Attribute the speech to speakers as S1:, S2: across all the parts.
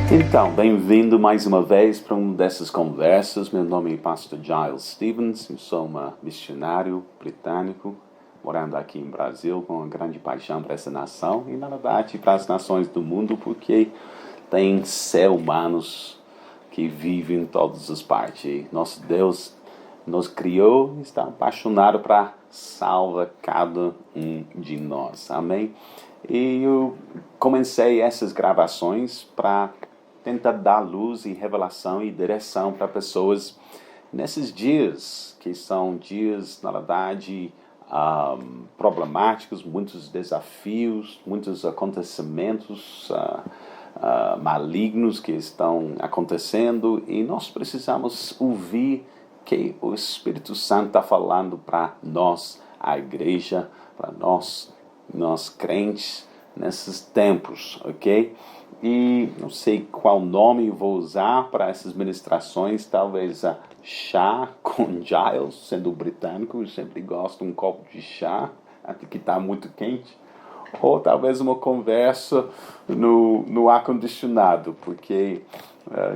S1: Então, bem-vindo mais uma vez para uma dessas conversas. Meu nome é Pastor Giles Stevens, eu sou um missionário britânico, morando aqui em Brasil, com uma grande paixão para essa nação e, na verdade, para as nações do mundo, porque tem seres humanos que vivem em todas as partes. E nosso Deus nos criou e está apaixonado para salvar cada um de nós. Amém? E eu comecei essas gravações para tentar dar luz e revelação e direção para pessoas nesses dias, que são dias, na verdade, problemáticos, muitos desafios, muitos acontecimentos malignos que estão acontecendo, e nós precisamos ouvir que o Espírito Santo está falando para nós, a igreja, para nós crentes, nesses tempos, ok? E não sei qual nome eu vou usar para essas ministrações, talvez chá com Giles, sendo britânico, eu sempre gosto de um copo de chá, até que está muito quente, ou talvez uma conversa no ar-condicionado, porque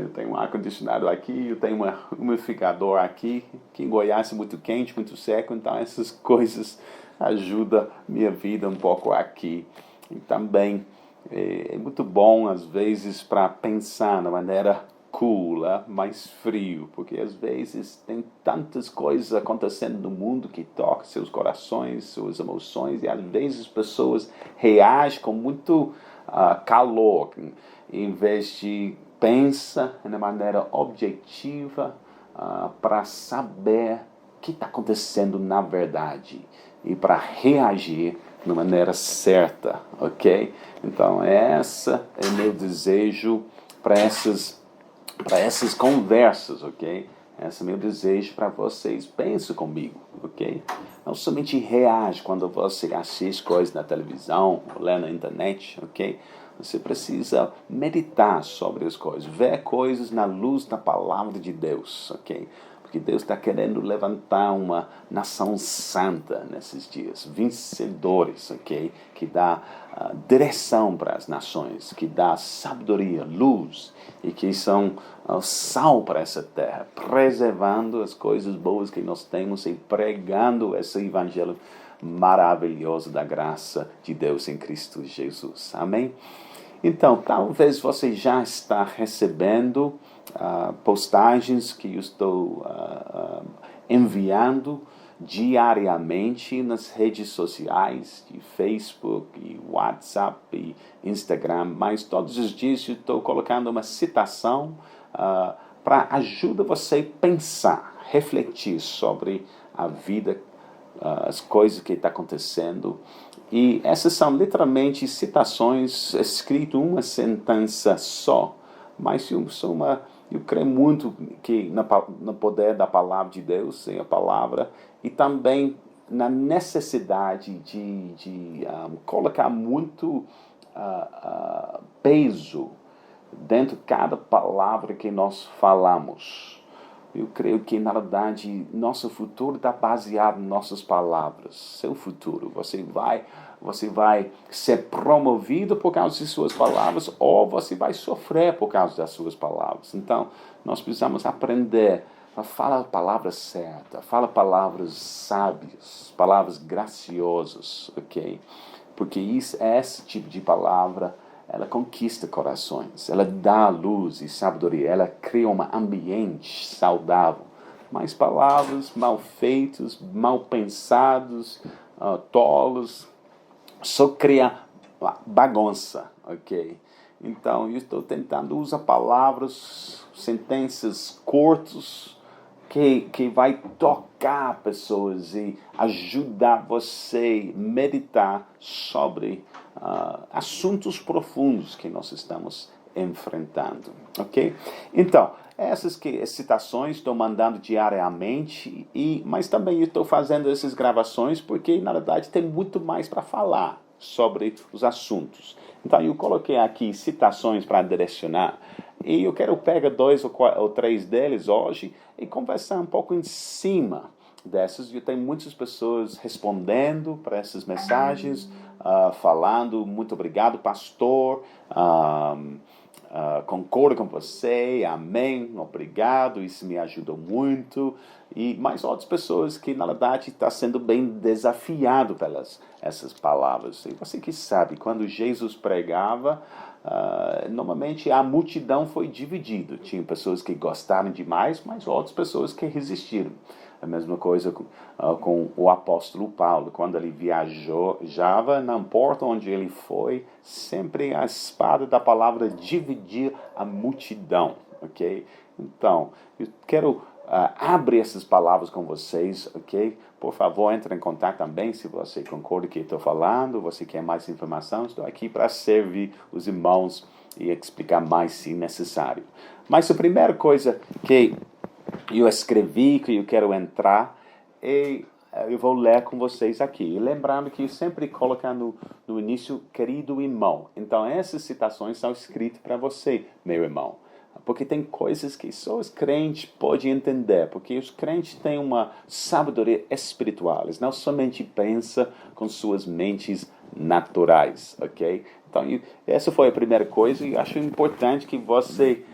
S1: eu tenho um ar-condicionado aqui, eu tenho um umidificador aqui, que em Goiás é muito quente, muito seco, então essas coisas ajudam minha vida um pouco aqui. E também é muito bom, às vezes, para pensar na maneira cool, mais frio, porque às vezes tem tantas coisas acontecendo no mundo que tocam seus corações, suas emoções, e às vezes as pessoas reagem com muito calor, em vez de pensar de maneira objetiva para saber o que está acontecendo na verdade e para reagir de maneira certa, ok? Então, esse é meu desejo para essas conversas, ok? Esse é meu desejo para vocês. Pense comigo, ok? Não somente reage quando você assiste coisas na televisão ou lê na internet, ok? Você precisa meditar sobre as coisas, ver coisas na luz da palavra de Deus, ok? Porque Deus está querendo levantar uma nação santa nesses dias, vencedores, ok? Que dá direção para as nações, que dá sabedoria, luz, e que são sal para essa terra, preservando as coisas boas que nós temos e pregando esse evangelho maravilhoso da graça de Deus em Cristo Jesus. Amém? Então, talvez você já está recebendo postagens que eu estou enviando diariamente nas redes sociais, de Facebook, e WhatsApp e Instagram, mas todos os dias eu estou colocando uma citação para ajudar você a pensar, refletir sobre a vida, as coisas que estão acontecendo. E essas são literalmente citações escritas uma sentença só, mas eu creio muito que no poder da palavra de Deus, em a palavra, e também na necessidade de colocar muito peso dentro de cada palavra que nós falamos. Eu creio que, na verdade, nosso futuro está baseado em nossas palavras. Seu futuro, você vai ser promovido por causa de suas palavras, ou você vai sofrer por causa das suas palavras. Então, nós precisamos aprender a falar palavras certas, falar palavras sábias, palavras graciosas, ok? Porque esse tipo de palavra, ela conquista corações, ela dá luz e sabedoria, ela cria um ambiente saudável. Mas palavras mal feitas, mal pensadas, tolos, só cria bagunça, ok? Então, eu estou tentando usar palavras, sentenças curtas, que vai tocar pessoas e ajudar você a meditar sobre assuntos profundos que nós estamos enfrentando, ok? Então, essas citações estou mandando diariamente, mas também estou fazendo essas gravações porque, na verdade, tem muito mais para falar sobre os assuntos. Então, eu coloquei aqui citações para direcionar, e eu quero pegar 2 ou 3 deles hoje e conversar um pouco em cima dessas. Eu tenho muitas pessoas respondendo para essas mensagens, falando, muito obrigado, pastor, concordo com você, amém, obrigado, isso me ajudou muito. E mais outras pessoas que, na verdade, estão sendo bem desafiados pelas essas palavras. E você que sabe, quando Jesus pregava, normalmente a multidão foi dividida. Tinha pessoas que gostaram demais, mas outras pessoas que resistiram. A mesma coisa com o apóstolo Paulo. Quando ele viajava, não importa onde ele foi, sempre a espada da palavra dividir a multidão. Ok? Então, eu quero abrir essas palavras com vocês, ok? Por favor, entre em contato também se você concorda com o que eu estou falando, você quer mais informação. Estou aqui para servir os irmãos e explicar mais se necessário. Mas a primeira coisa que eu escrevi, que eu quero entrar, e eu vou ler com vocês aqui. E lembrando que eu sempre coloco no início, querido irmão. Então, essas citações são escritas para você, meu irmão. Porque tem coisas que só os crentes podem entender. Porque os crentes têm uma sabedoria espiritual. Eles não somente pensam com suas mentes naturais, ok? Então, essa foi a primeira coisa. E acho importante que você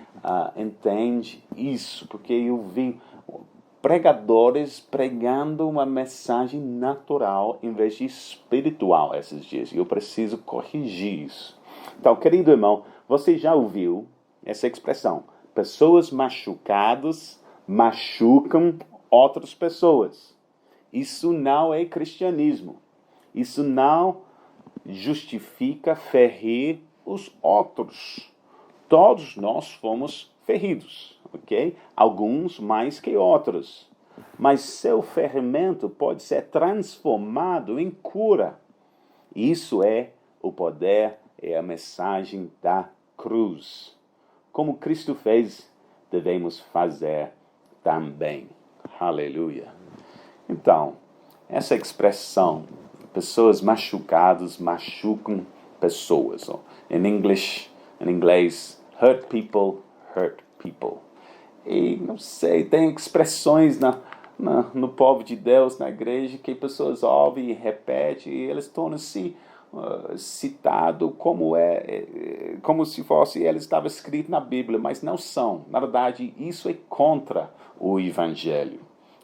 S1: entende isso, porque eu vi pregadores pregando uma mensagem natural em vez de espiritual esses dias. Eu preciso corrigir isso. Então, querido irmão, você já ouviu essa expressão? Pessoas machucadas machucam outras pessoas. Isso não é cristianismo. Isso não justifica ferir os outros. Todos nós fomos feridos, ok? Alguns mais que outros. Mas seu ferimento pode ser transformado em cura. Isso é o poder e a mensagem da cruz. Como Cristo fez, devemos fazer também. Aleluia. Então, essa expressão, pessoas machucadas machucam pessoas. Em inglês, hurt people, hurt people. E, não sei, tem expressões no povo de Deus, na igreja, que pessoas ouvem e repetem, e eles tornam-se citado como se fosse ele estava escrito na Bíblia, mas não são. Na verdade, isso é contra o Evangelho,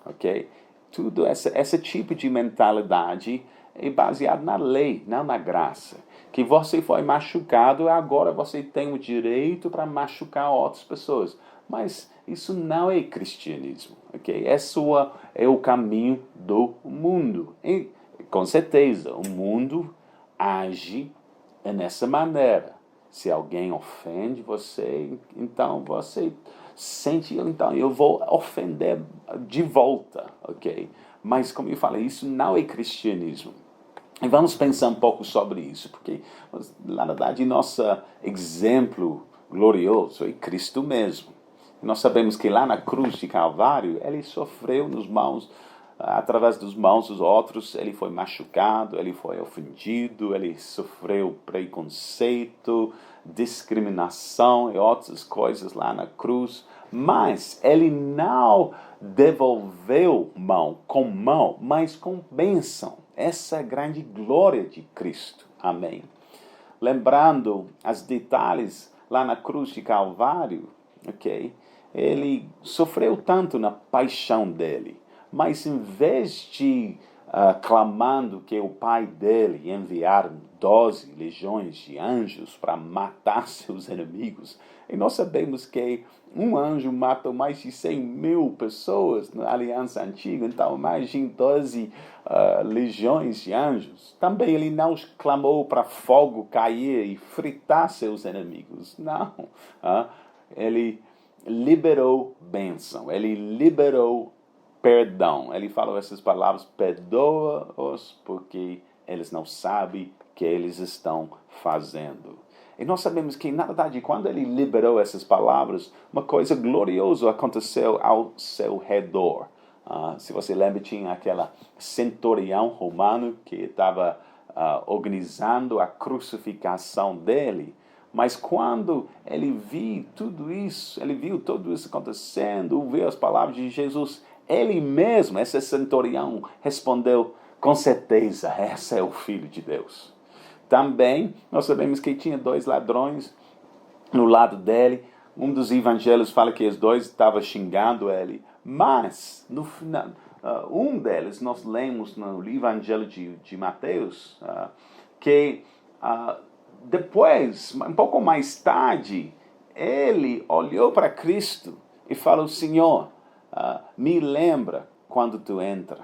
S1: ok? Tudo esse tipo de mentalidade é baseado na lei, não na graça. Que você foi machucado, agora você tem o direito para machucar outras pessoas. Mas isso não é cristianismo, ok? É o caminho do mundo. E, com certeza, o mundo age nessa maneira. Se alguém ofende você, então você sente, então eu vou ofender de volta, ok? Mas, como eu falei, isso não é cristianismo. E vamos pensar um pouco sobre isso, porque, na verdade, nosso exemplo glorioso é Cristo mesmo. Nós sabemos que lá na cruz de Calvário, ele sofreu através dos mãos dos outros, ele foi machucado, ele foi ofendido, ele sofreu preconceito, discriminação e outras coisas lá na cruz. Mas ele não devolveu mão com mão, mas com bênção. Essa é a grande glória de Cristo. Amém. Lembrando os detalhes lá na cruz de Calvário, ok? Ele sofreu tanto na paixão dele, mas em vez de clamando que o pai dele enviar 12 legiões de anjos para matar seus inimigos, e nós sabemos que um anjo matou mais de 100.000 pessoas na Aliança Antiga, então imagine 12 legiões de anjos. Também ele não clamou para fogo cair e fritar seus inimigos, não. Ele liberou bênção, ele liberou perdão. Ele falou essas palavras: perdoa-os porque eles não sabem o que eles estão fazendo. E nós sabemos que, na verdade, quando ele liberou essas palavras, uma coisa gloriosa aconteceu ao seu redor. Se você lembra, tinha aquele centurião romano que estava organizando a crucificação dele. Mas quando ele viu tudo isso acontecendo, ouviu as palavras de Jesus, ele mesmo, esse centurião, respondeu: com certeza, esse é o Filho de Deus. Também, nós sabemos que tinha 2 ladrões no lado dele. Um dos evangelhos fala que os dois estavam xingando ele. Mas, no final, um deles, nós lemos no evangelho de Mateus, que depois, um pouco mais tarde, ele olhou para Cristo e falou: Senhor, me lembra quando tu entra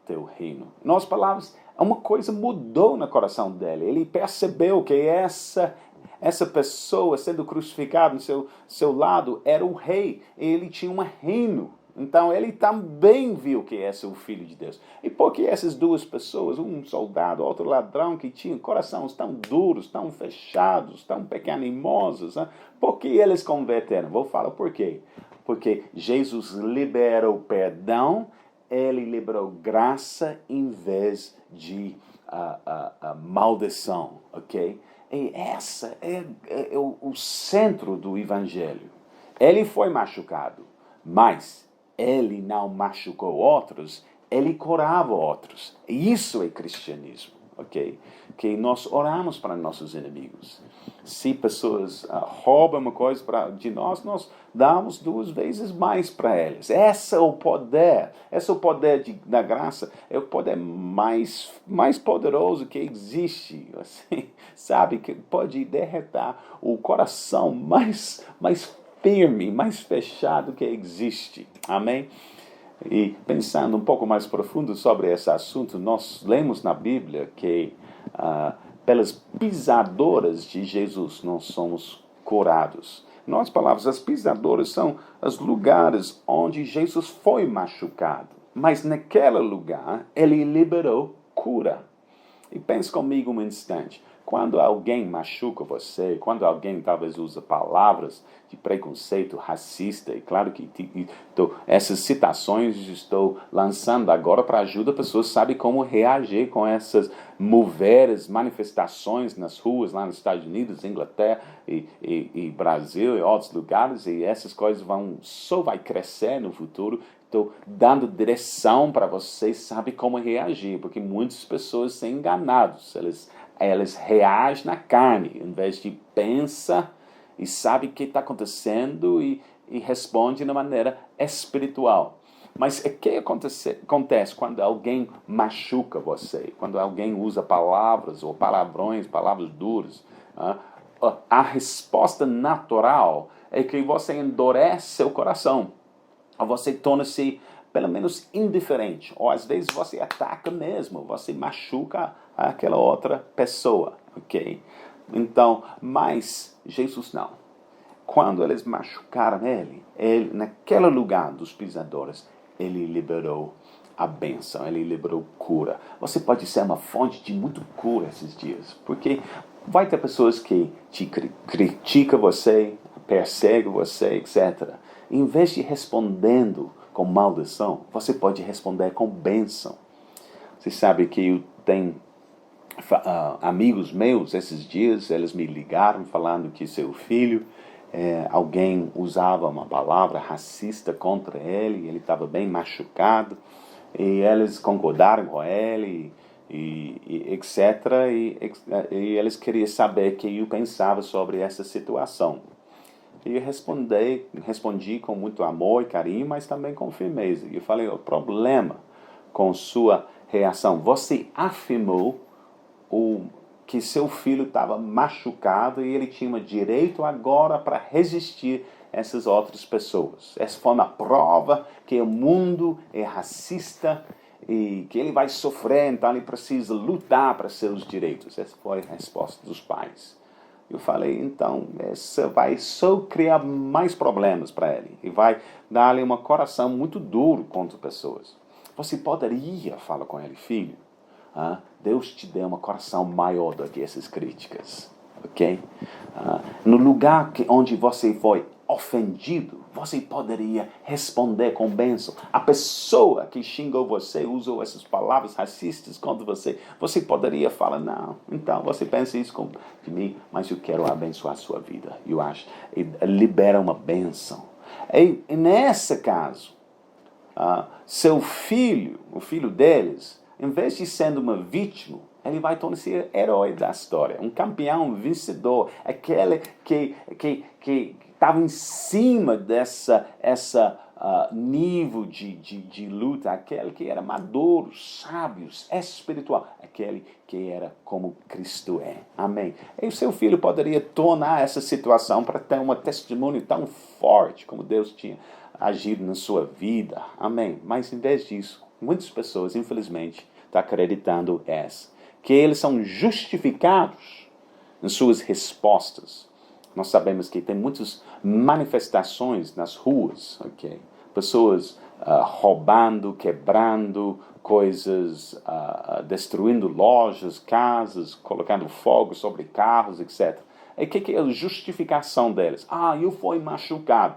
S1: teu reino. Em outras palavras, uma coisa mudou no coração dele. Ele percebeu que essa pessoa sendo crucificada no seu lado era o rei. Ele tinha um reino. Então ele também viu que esse é o Filho de Deus. E porque essas duas pessoas, um soldado, outro ladrão, que tinham corações tão duros, tão fechados, tão pequenimosos, por que eles converteram? Vou falar por quê. Porque Jesus liberou perdão, ele liberou graça em vez de maldição, ok? E essa é o centro do Evangelho. Ele foi machucado, mas ele não machucou outros, ele curava outros. E isso é cristianismo, ok? Que nós oramos para nossos inimigos. Se pessoas roubam uma coisa de nós damos 2 vezes mais para eles. Esse é o poder da graça, é o poder mais poderoso que existe, assim, sabe? Que pode derreter o coração mais firme, mais fechado que existe. Amém? E pensando um pouco mais profundo sobre esse assunto, nós lemos na Bíblia que pelas pisadoras de Jesus nós somos curados. Em outras palavras, as pisadoras são os lugares onde Jesus foi machucado. Mas naquele lugar, ele liberou cura. E pense comigo um instante. Quando alguém machuca você, quando alguém talvez usa palavras de preconceito racista, e claro que essas citações estou lançando agora para ajudar pessoas a saberem como reagir com essas moveres, manifestações nas ruas, lá nos Estados Unidos, Inglaterra e Brasil e outros lugares, e essas coisas só vai crescer no futuro. Estou dando direção para vocês saberem como reagir, porque muitas pessoas são enganadas. Elas reagem na carne, em vez de pensar e sabe o que está acontecendo e responde de maneira espiritual. Mas o que acontece quando alguém machuca você? Quando alguém usa palavras ou palavrões, palavras duras? A resposta natural é que você endurece seu coração. Ou você torna-se, pelo menos, indiferente. Ou às vezes você ataca mesmo, você machuca aquela outra pessoa, ok? Então, mas Jesus não. Quando eles machucaram ele naquele lugar dos pisadores, ele liberou a bênção, ele liberou cura. Você pode ser uma fonte de muito cura esses dias, porque vai ter pessoas que te criticam você, perseguem você, etc. Em vez de respondendo com maldição, você pode responder com bênção. Você sabe que eu tenho amigos meus, esses dias, eles me ligaram falando que seu filho, alguém usava uma palavra racista contra ele estava bem machucado, e eles concordaram com ele, e etc. E eles queriam saber o que eu pensava sobre essa situação. E eu respondi com muito amor e carinho, mas também com firmeza. E eu falei: o problema com sua reação, você afirmou que seu filho estava machucado e ele tinha direito agora para resistir a essas outras pessoas. Essa foi uma prova que o mundo é racista e que ele vai sofrer, então ele precisa lutar para seus direitos. Essa foi a resposta dos pais. Eu falei: então, essa vai só criar mais problemas para ele e vai dar-lhe um coração muito duro contra pessoas. Você poderia falar com ele: filho, Deus te deu um coração maior do que essas críticas, ok? No lugar onde você foi ofendido, você poderia responder com bênção. A pessoa que xingou você, usou essas palavras racistas contra você, você poderia falar: não, então você pensa isso de mim, mas eu quero abençoar a sua vida. Eu acho, libera uma bênção. E nesse caso, seu filho, o filho deles, em vez de sendo uma vítima, ele vai tornar-se herói da história, um campeão vencedor, aquele que estava em cima dessa nível de luta, aquele que era maduro, sábio, espiritual, aquele que era como Cristo é. Amém. E o seu filho poderia tornar essa situação para ter um testemunho tão forte como Deus tinha agido na sua vida. Amém. Mas em vez disso, muitas pessoas, infelizmente, estão acreditando que eles são justificados em suas respostas. Nós sabemos que tem muitas manifestações nas ruas, ok? Pessoas roubando, quebrando coisas, destruindo lojas, casas, colocando fogo sobre carros, etc. E o que é a justificação deles? Eu fui machucado,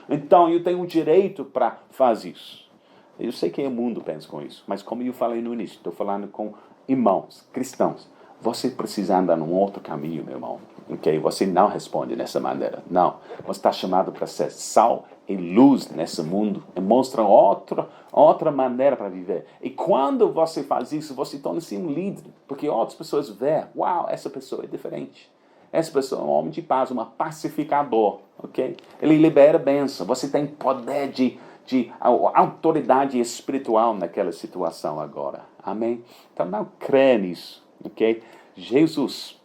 S1: então eu tenho o direito para fazer isso. Eu sei que o mundo pensa com isso, mas como eu falei no início, estou falando com irmãos, cristãos. Você precisa andar num outro caminho, meu irmão. Okay? Você não responde dessa maneira. Não. Você está chamado para ser sal e luz nesse mundo. E mostra outra maneira para viver. E quando você faz isso, você torna-se um líder. Porque outras pessoas veem, uau, essa pessoa é diferente. Essa pessoa é um homem de paz, um pacificador. Okay? Ele libera bênção. Você tem poder de autoridade espiritual naquela situação agora. Amém? Então não crê nisso. Ok? Jesus,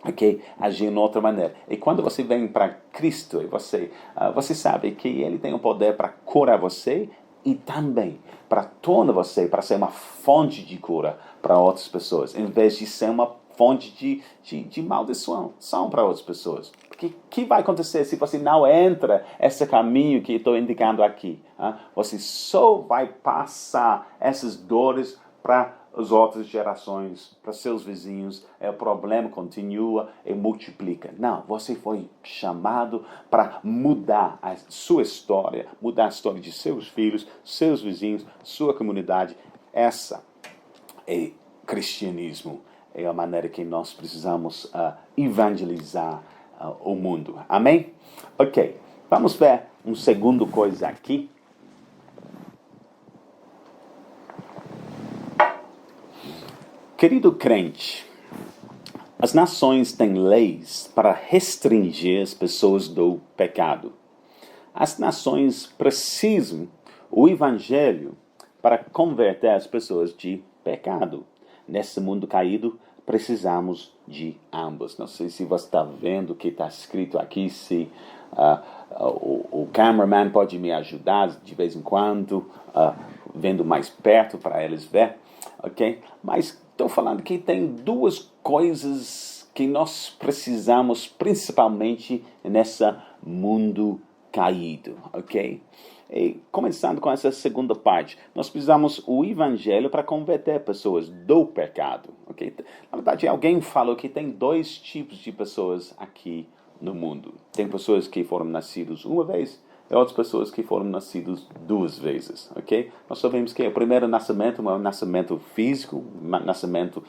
S1: ok? Agir de outra maneira. E quando você vem para Cristo, você sabe que Ele tem o poder para curar você e também para tornar você para ser uma fonte de cura para outras pessoas, em vez de ser uma fonte de maldição para outras pessoas. Porque o que vai acontecer se você não entra esse caminho que estou indicando aqui? Você só vai passar essas dores para as outras gerações, para seus vizinhos. O problema continua e multiplica. Não, você foi chamado para mudar a sua história, mudar a história de seus filhos, seus vizinhos, sua comunidade. Essa é cristianismo. É a maneira que nós precisamos evangelizar o mundo. Amém? Ok, vamos ver uma segunda coisa aqui. Querido crente, as nações têm leis para restringir as pessoas do pecado. As nações precisam do evangelho para converter as pessoas de pecado. Nesse mundo caído, precisamos de ambos. Não sei se você está vendo o que está escrito aqui, se o cameraman pode me ajudar de vez em quando, vendo mais perto para eles ver, ok? Mas estou falando que tem duas coisas que nós precisamos, principalmente nesse mundo caído, ok? E começando com essa segunda parte, nós precisamos o evangelho para converter pessoas do pecado, ok? Na verdade, alguém falou que tem dois tipos de pessoas aqui no mundo. Tem pessoas que foram nascidas uma vez e outras pessoas que foram nascidas duas vezes, ok? Nós sabemos que o primeiro nascimento é um nascimento físico, um nascimento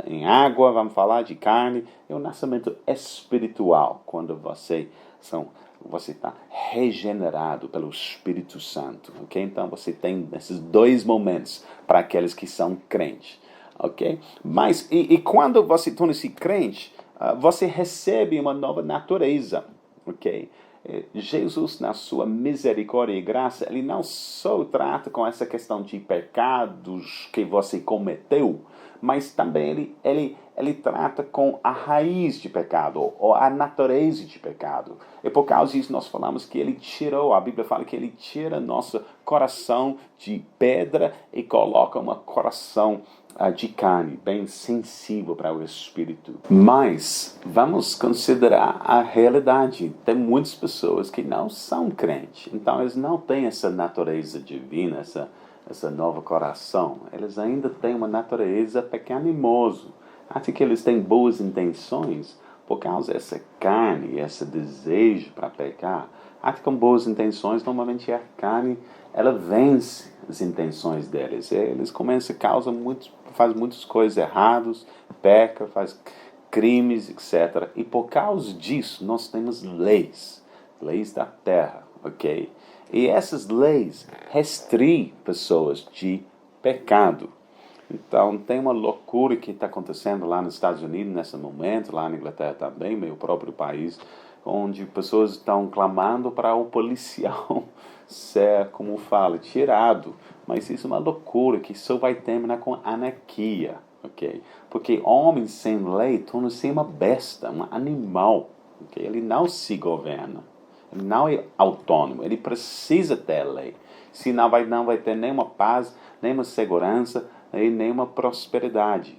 S1: em água, vamos falar, de carne, é um nascimento espiritual, quando você está regenerado pelo Espírito Santo, ok? Então você tem esses dois momentos para aqueles que são crentes, ok? Mas e quando você torna-se crente, você recebe uma nova natureza, ok? Jesus, na sua misericórdia e graça, ele não só trata com essa questão de pecados que você cometeu, mas também ele trata com a raiz de pecado, ou a natureza de pecado. E por causa disso nós falamos que ele tirou, a Bíblia fala que ele tira nosso coração de pedra e coloca um coração de carne, bem sensível para o Espírito. Mas vamos considerar a realidade. Tem muitas pessoas que não são crentes, então eles não têm essa natureza divina, essa nova coração. Eles ainda têm uma natureza pecaminosa. Até que eles têm boas intenções, por causa dessa carne, esse desejo para pecar. Até com boas intenções, normalmente a carne, ela vence as intenções deles. Eles começam faz muitas coisas erradas, peca, faz crimes, etc. E por causa disso, nós temos leis da terra, ok? E essas leis restringem pessoas de pecado. Então, tem uma loucura que está acontecendo lá nos Estados Unidos nesse momento, lá na Inglaterra também, meu próprio país, onde pessoas estão clamando para o policial ser, como fala, tirado. Mas isso é uma loucura que só vai terminar com anarquia, ok? Porque homem sem lei torna-se uma besta, um animal, ok? Ele não se governa, ele não é autônomo, ele precisa ter lei. Senão não vai ter nenhuma paz, nenhuma segurança e nenhuma prosperidade.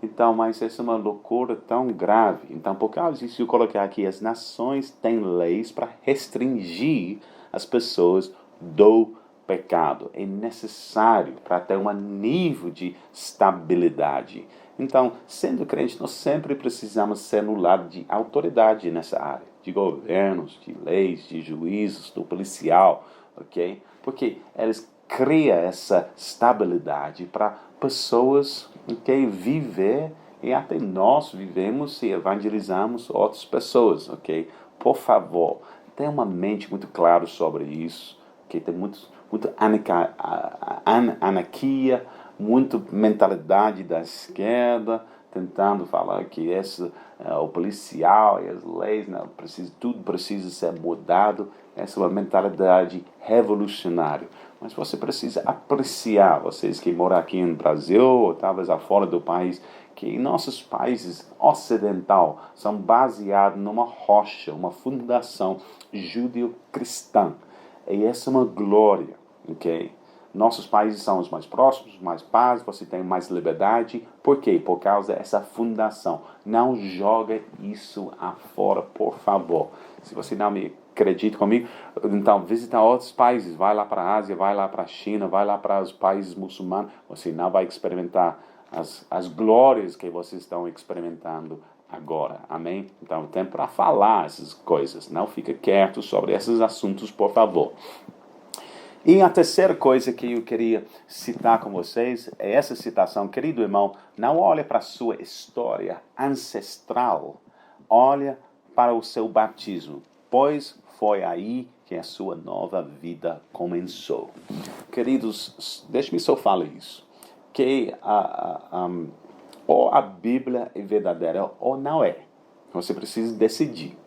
S1: Então, mas essa é uma loucura tão grave. Então, por causa disso, eu coloquei aqui, as nações têm leis para restringir as pessoas do pecado. É necessário para ter um nível de estabilidade. Então, sendo crente, nós sempre precisamos ser no lado de autoridade nessa área, de governos, de leis, de juízes, do policial, ok? Porque eles criam essa estabilidade para pessoas, ok, viver, e até nós vivemos e evangelizamos outras pessoas, ok? Por favor, tenha uma mente muito clara sobre isso, ok? Tem muito anarquia, muita mentalidade da esquerda, tentando falar que o policial e as leis, não, tudo precisa ser mudado. Essa é uma mentalidade revolucionária. Mas você precisa apreciar, vocês que moram aqui no Brasil, ou talvez fora do país, que nossos países ocidentais são baseados numa rocha, uma fundação judeo-cristã. E essa é uma glória, ok? Nossos países são os mais próximos, mais paz, você tem mais liberdade. Por quê? Por causa dessa fundação. Não joga isso afora, por favor. Se você não me acredita comigo, então visita outros países. Vai lá para a Ásia, vai lá para a China, vai lá para os países muçulmanos. Você não vai experimentar as glórias que vocês estão experimentando agora. Amém? Então, tem para falar essas coisas. Não fica quieto sobre esses assuntos, por favor. E a terceira coisa que eu queria citar com vocês é essa citação. Querido irmão, não olhe para a sua história ancestral, olha para o seu batismo, pois foi aí que a sua nova vida começou. Queridos, deixe-me só falar isso, que ou a Bíblia é verdadeira ou não é. Você precisa decidir.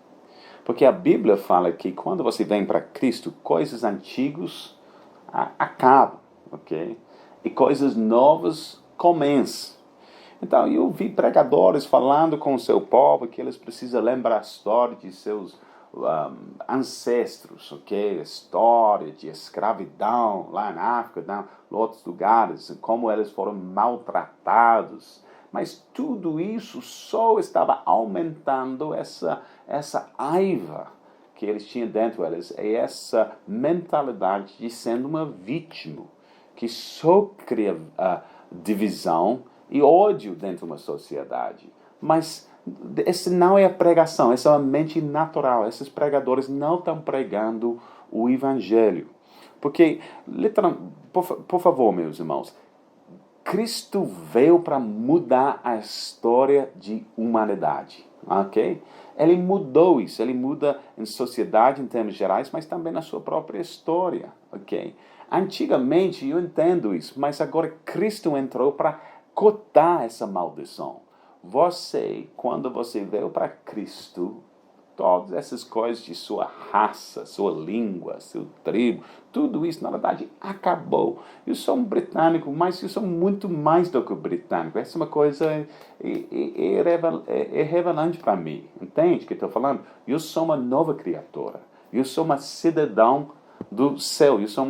S1: Porque a Bíblia fala que quando você vem para Cristo, coisas antigas acabam, ok? E coisas novas começam. Então, eu vi pregadores falando com o seu povo que eles precisam lembrar a história de seus ancestros, ok? História de escravidão lá na África, em outros lugares, como eles foram maltratados. Mas tudo isso só estava aumentando essa raiva que eles tinham dentro deles, é essa mentalidade de sendo uma vítima, que só cria divisão e ódio dentro de uma sociedade. Mas essa não é a pregação, essa é uma mente natural. Esses pregadores não estão pregando o evangelho. Porque, por favor, meus irmãos, Cristo veio para mudar a história de humanidade, ok? Ele mudou isso, ele muda em sociedade em termos gerais, mas também na sua própria história, ok? Antigamente, eu entendo isso, mas agora Cristo entrou para cortar essa maldição. Quando você veio para Cristo, todas essas coisas de sua raça, sua língua, seu tribo, tudo isso, na verdade, acabou. Eu sou um britânico, mas eu sou muito mais do que um britânico. Essa é uma coisa irrelevante para mim. Entende o que eu estou falando? Eu sou uma nova criatura. Eu sou uma cidadão do céu. Eu sou um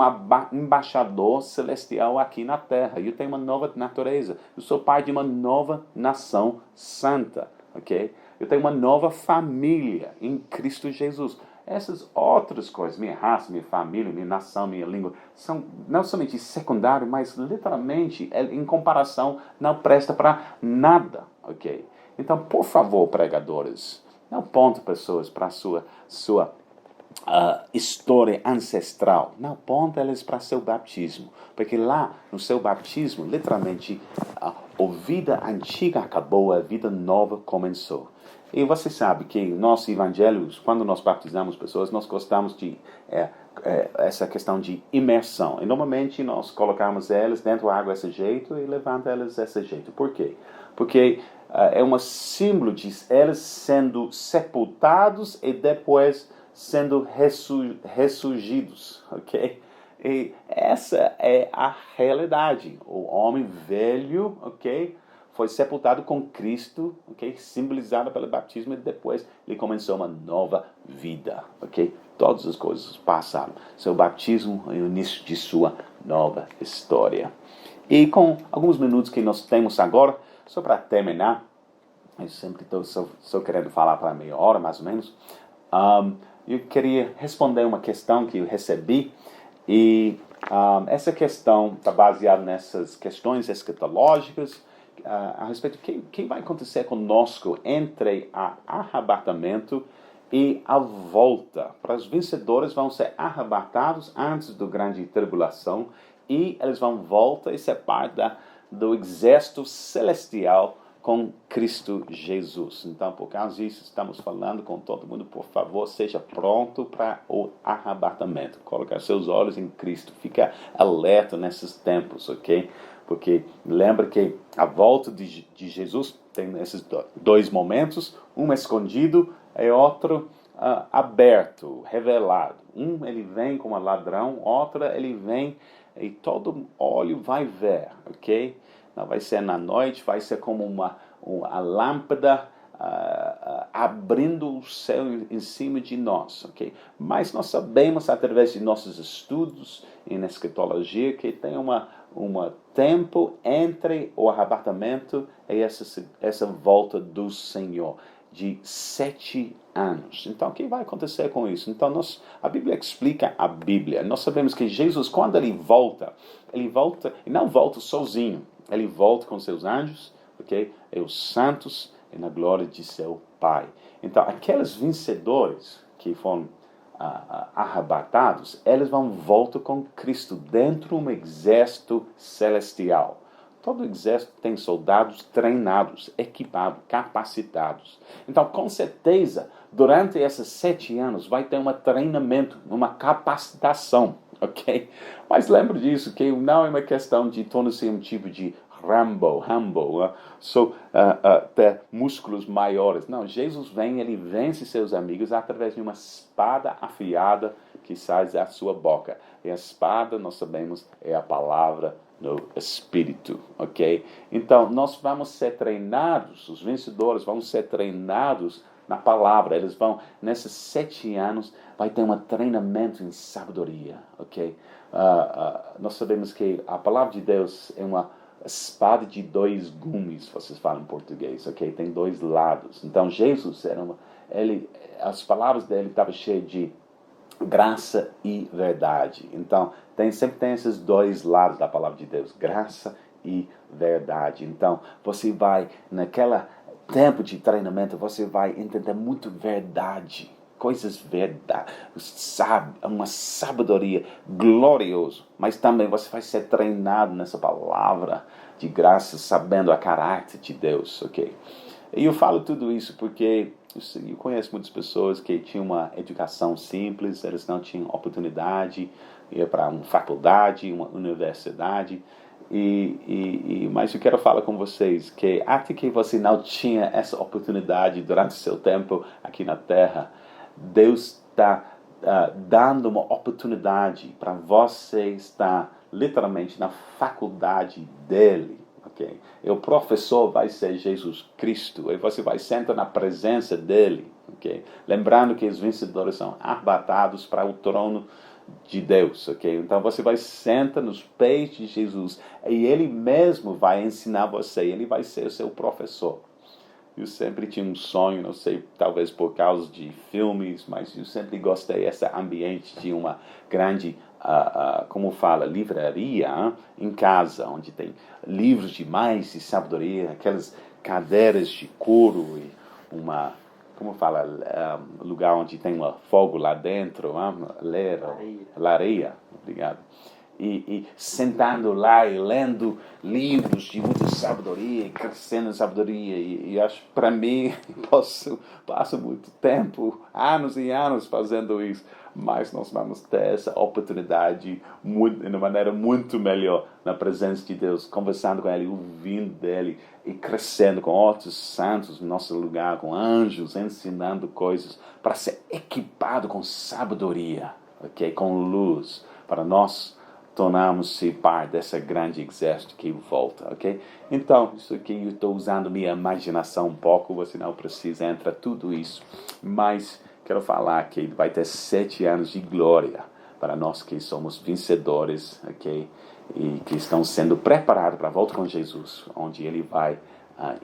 S1: embaixador celestial aqui na terra. Eu tenho uma nova natureza. Eu sou pai de uma nova nação santa. Ok? Eu tenho uma nova família em Cristo Jesus. Essas outras coisas, minha raça, minha família, minha nação, minha língua, são não somente secundárias, mas literalmente, em comparação, não presta para nada, ok? Então, por favor, pregadores, não ponte pessoas para a sua história ancestral. Não ponte elas para seu batismo. Porque lá, no seu batismo, literalmente, a vida antiga acabou, a vida nova começou. E você sabe que nós evangelhos, quando nós batizamos pessoas, nós gostamos de essa questão de imersão. E normalmente nós colocamos elas dentro da água desse jeito e levantamos elas desse jeito. Por quê? Porque é um símbolo de eles sendo sepultados e depois sendo ressurgidos, ok? E essa é a realidade. O homem velho, ok? Foi sepultado com Cristo, ok? Simbolizado pelo batismo, e depois ele começou uma nova vida, ok? Todas as coisas passaram. Seu batismo é o início de sua nova história. E com alguns minutos que nós temos agora, só para terminar, eu sempre estou querendo falar para meia hora, mais ou menos, eu queria responder uma questão que eu recebi, e essa questão está baseada nessas questões escatológicas, a respeito de que vai acontecer conosco entre o arrebatamento e a volta. Para os vencedores vão ser arrebatados antes da grande tribulação, e eles vão voltar e ser parte do exército celestial com Cristo Jesus. Então, por causa disso, estamos falando com todo mundo, por favor, seja pronto para o arrebatamento. Colocar seus olhos em Cristo. Fica alerta nesses tempos, ok? Porque lembra que a volta de Jesus tem esses dois momentos, um escondido e outro aberto, revelado. Um ele vem como ladrão, outro ele vem e todo olho vai ver, ok? Não vai ser na noite, vai ser como uma lâmpada abrindo o céu em cima de nós, ok? Mas nós sabemos, através de nossos estudos em escatologia, que tem um tempo entre o arrebatamento e essa volta do Senhor, de 7 anos. Então, o que vai acontecer com isso? Então, a Bíblia explica a Bíblia. Nós sabemos que Jesus, quando ele volta, e não volta sozinho, ele volta com seus anjos, ok? E os santos, e na glória de seu Pai. Então, aqueles vencedores que foram arrebatados, eles vão voltar com Cristo dentro de um exército celestial. Todo exército tem soldados treinados, equipados, capacitados. Então, com certeza, durante esses 7 anos, vai ter um treinamento, uma capacitação, ok? Mas lembre disso, que não é uma questão de tornar-se um tipo de Rambo, ter músculos maiores. Não, Jesus vem, ele vence seus amigos através de uma espada afiada que sai da sua boca. E a espada, nós sabemos, é a palavra no Espírito, ok? Então, nós vamos ser treinados, os vencedores vão ser treinados na palavra. Eles vão, nesses 7 anos, vai ter um treinamento em sabedoria, ok? Nós sabemos que a palavra de Deus é uma espada de 2 gumes, vocês falam em português, ok? Tem 2 lados. Então, Jesus, as palavras dele estavam cheias de graça e verdade. Então, sempre tem esses 2 lados da palavra de Deus, graça e verdade. Então, você vai, naquela tempo de treinamento, você vai entender muito verdade, coisas verdade, uma sabedoria gloriosa, mas também você vai ser treinado nessa palavra de graça, sabendo a caráter de Deus, ok? E eu falo tudo isso porque eu conheço muitas pessoas que tinham uma educação simples, eles não tinham oportunidade de ir para uma faculdade, uma universidade, mas eu quero falar com vocês que até que você não tinha essa oportunidade durante o seu tempo aqui na Terra, Deus está dando uma oportunidade para você estar literalmente na faculdade dele, ok? E o professor vai ser Jesus Cristo, e você vai sentar na presença dele, ok? Lembrando que os vencedores são arrebatados para o trono de Deus, ok? Então você vai sentar nos pés de Jesus, e ele mesmo vai ensinar você, ele vai ser o seu professor. Eu sempre tinha um sonho, não sei, talvez por causa de filmes, mas eu sempre gostei desse ambiente de uma grande, como fala, livraria em casa, onde tem livros demais de sabedoria, aquelas cadeiras de couro e lugar onde tem um fogo lá dentro, lareira, obrigado. e sentando lá e lendo livros de muita sabedoria, crescendo em sabedoria. E acho, para mim, passo muito tempo, anos e anos fazendo isso. Mas nós vamos ter essa oportunidade de uma maneira muito melhor na presença de Deus, conversando com Ele, ouvindo dEle e crescendo com outros santos no nosso lugar, com anjos, ensinando coisas para ser equipado com sabedoria, ok? Com luz, para nós tornarmos-se parte dessa grande exército que volta, ok? Então, isso aqui eu estou usando minha imaginação um pouco, você não precisa entrar tudo isso, mas quero falar que vai ter 7 anos de glória para nós que somos vencedores, ok? E que estão sendo preparados para a volta com Jesus, onde Ele vai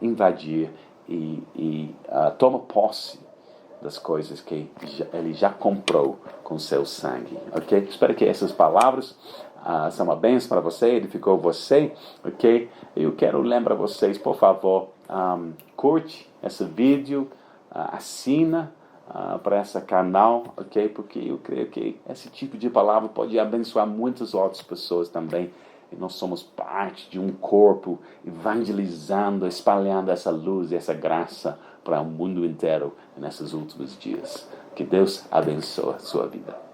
S1: invadir e toma posse das coisas que Ele já comprou com seu sangue, ok? Espero que essas palavras são uma bênção para você, edificou você, ok? Eu quero lembrar vocês, por favor, curte esse vídeo, assina para esse canal, ok? Porque eu creio que esse tipo de palavra pode abençoar muitas outras pessoas também. E nós somos parte de um corpo evangelizando, espalhando essa luz e essa graça para o mundo inteiro nesses últimos dias. Que Deus abençoe a sua vida.